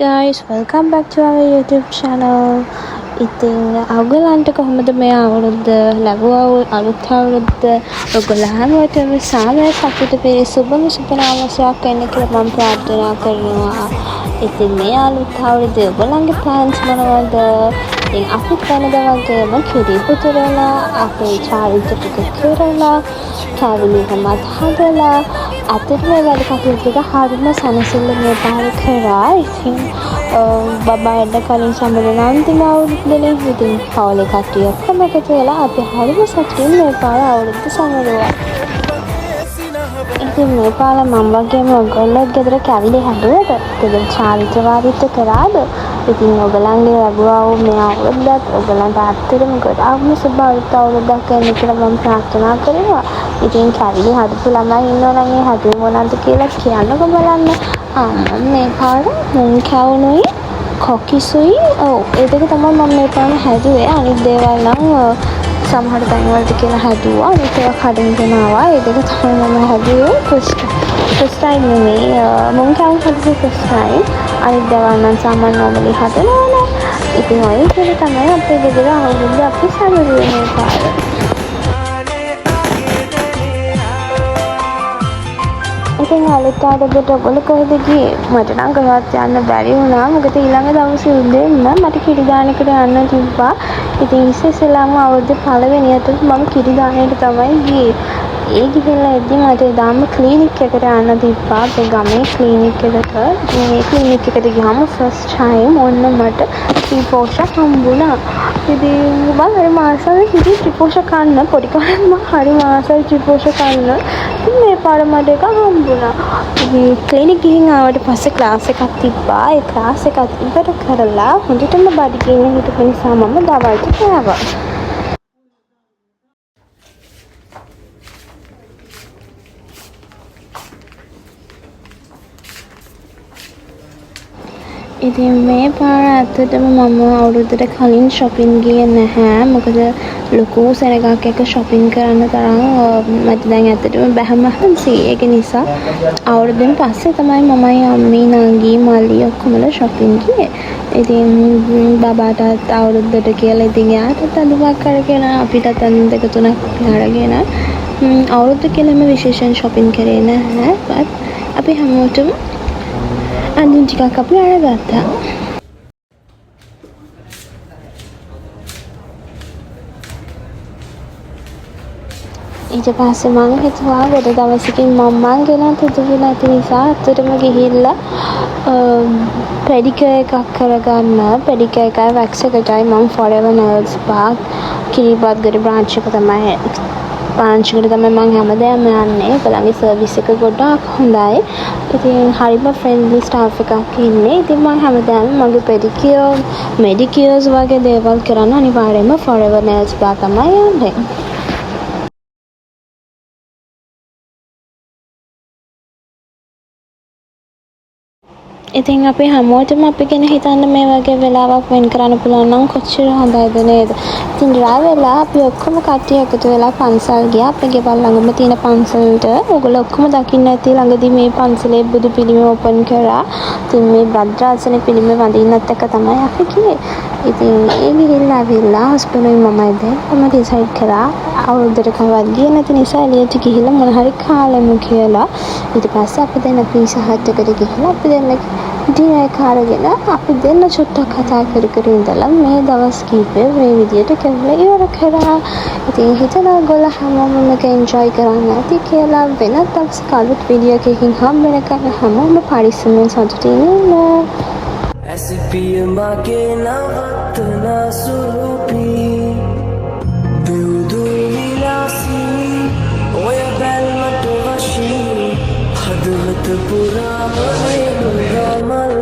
guys, welcome back to our YouTube channel. ඉතින් ඔයගලන්ට කොහොමද මේ අවුරුද්ද ලැබුවා අලුත් අවුරුද්ද ඔයගොල්ලෝ හැමෝටම සාමය සතුට පිරි සුබම සුබ නවසයක් වෙන්න කියලා මම ප්‍රාර්ථනා කරනවා. ඉතින් මේ අලුත් අවුරුද්දේ ඔයගොල්ලන්ගේ plans මොනවද? ඉතින් අපිත් වෙනදා වගේම කිරි පුතරලා අපේ චාරිත්‍ර ටික කරලා කැවිලිකමත් හදලා අතට මේ වැඩ කටයුතු ටික හරිම සනසිල්ල මේ පාර කරා. ඉතින් බබාට කලින් සම්බන්ධ අන්තිම අවුරුද්දනේ. ඉතින් පවුලේ කට්ටිය ඔක්කොම එකතු වෙලා අපි හරිම සතුටින් මේ පාර අවුරුද්ද සමරුවා. ඉතින් මේ පාර මම වගේම ඔයගොල්ලෝ ගෙදර කැවිලි හැදුවද? ගෙදර චාරිත්‍ර වාරිත්‍ර කරාද? ඉතින් ඔයගලන්ගේ ලැබුවා වූ මේ අවුරුද්දත් ඔයගලන්ට ඇත්තටම ගොඩාක්ම සුබ අලුත් අවුරුද්දක් වෙන්න කියලා මම ප්‍රාර්ථනා කරනවා. ඉතින් කැවිලි හදපු ළමයි ඉන්නවා නම් ඒ හදුවේ මොනවද කියලා කියන්නකො බලන්න. මම මේ පාර මුං කැවුනුයි කොකිසුයි ඒ දෙක තමයි මම මේ පාර හැදුවේ. අනිත් දේවල් නම් සමහර තැන්වලට කියලා හැදුවා. අනිත් ඒවා කඩින්ගෙන ආවා. ඒ දෙක තමයි මම හැදුවේ. ෆස්ට් ටයිම් නෙමෙයි මුං කැවුන් හදපු ෆස්ට් ටයිම්. අනිත් දේවල් නම් සාමාන්‍ය නොමලි හදනවනේ. ඉතින් ඔය විදිහට තමයි අපේ ගෙදර අවුරුද්ද අපි සමරුවේ මේ පාර. ඉතින් අලුත් අවුරුද්දට ඔයගොල්ලෝ කොහෙද ගියේ? මට නම් කොහෙවත් යන්න බැරි වුණා. මොකද ඊළඟ දවසේ උදේම මට කිරි දානකට යන්න තිබ්බා. ඉතින් ඉස්සෙල්ලාම අවුරුද්දේ පළවෙනියට මම කිරි දානයට තමයි ගියේ. ඒ ගිහිල්ලා එද්දි මට එදාම ක්ලිනික් එකට යන්න තිබ්බා. අපේ ගමේ ක්ලිනික් එකට. මේ ක්ලිනික් එකට ගියාම ෆස්ට් ටයිම් ඔන්න මට ත්‍රිපෝෂ හම්බුණා. ඉතින් මම හරි මාසෙ කිරි ත්‍රිපෝෂ කන්න පොඩි කාලේ මම හරි මාසෙ ත්‍රිපෝෂ කන්න. ඉතින් මේ පාර මට එක හම්බුණා. ඉතින් ක්ලිනික් ගිහින් ආවට පස්සේ ක්ලාස් එකක් තිබ්බා. ඒ ක්ලාස් එක ඉවර කරලා හොඳටම බඩගින්න හිටපු නිසා මම දවල්ට කෑවා. ඉතින් මේ පාර ඇත්තටම මම අවුරුද්දට කලින් shopping ගියේ නැහැ. මොකද ලොකු සෙනගක් එක shopping කරන්න තරම් මට දැන් ඇත්තටම බැහැ මහන්සි. ඒක නිසා අවුරුද්දෙන් පස්සේ තමයි මමයි අම්මී නංගි මල්ලි ඔක්කොමලා shopping ගියේ. ඉතින් බබාටත් අවුරුද්දට කියලා ඉතින් යාටත් අඳුමක් අරගෙන අපිටත් අඳුම් දෙක තුනක් අරගෙන අවුරුද්ද කියලාම විශේෂයෙන් shopping කරේ නැහැ. අපි හැමෝටම අඳුම් ටිකක් අපි අරගත්තා. ඊට පස්සේ මම හිතුවා ගොඩ දවසකින් මම්මන් ගෙනත් හිතුවේ නැති නිසා අතටම ගිහිල්ලා පෙඩිකියර් එකක් කරගන්න. පෙඩිකියර් එකයි වැක්ස් එකටයි මම Forever Nails Spa Kiribathgoda branch එක තමයි පාංචිකට තමයි මම හැමදාම යන්නේ. ඒගොල්ලන්ගේ සර්විස් එක ගොඩාක් හොඳයි. ඉතින් හරිම ෆ්‍රෙන්ඩ්ලි ස්ටාෆ් එකක් ඉන්නේ. ඉතින් මම හැමදාම මගේ පෙඩිකියර්, මෙඩිකියර්ස් වගේ දේවල් කරන්න අනිවාර්යයෙන්ම Forever Nails Spa තමයි යන්නේ. ඉතින් අපි හැමෝටම අපි ගැන හිතන්න මේ වගේ වෙලාවක් වෙන් කරන්න පුළුවන් නම් කොච්චර හොඳයිද නේද? ඉතින් රාව වෙලා අපි ඔක්කොම කට්ටිය එකතු වෙලා පන්සල් ගියා. අපේ ගෙවල් ළඟම තියෙන පන්සලට. ඔයගොල්ලෝ ඔක්කොම දකින්න ඇති ළඟදී මේ පන්සලේ බුදු පිළිම ඕපන් කරා. ඉතින් මේ භද්‍රාසන පිළිම වඳින්නත් එක තමයි අපි ගියේ. ඉතින් ඒ ගිහිල්ලා ආවිල්ලා හොස්පිටලෙන් මමයි දැන් ඩිසයිඩ් කරා අවුරුද්දට කවවත් ගියේ නැති නිසා එළියට ගිහිල්ලා මොන හරි කාලෙමු කියලා. ඊට පස්සේ අපි දැන් පීසා හට් එකට ගිහිල්ලා අපි දැන් ඩිනර් කාරගෙන අපි දෙන්න චුට්ටක් කතා කර කර ඉඳලා මේ දවස් කීපේ මේ විදියට කැවිලා ඉවර කරා. ඉතින් හිතලා ඔයගොල්ලෝ හැමෝම මේක එන්ජොයි කරන්න ඇති කියලා. වෙනත් දවසක අලුත් වීඩියෝ එකකින් හම්බ වෙනකන් හැමෝම පරිස්සමෙන් සතුටින් ඉන්න. ऐसी पियमा के नवतना सुरूपी बिउदु विलासी ओया बेलमट वशी हदवत पुरा मने मुगामल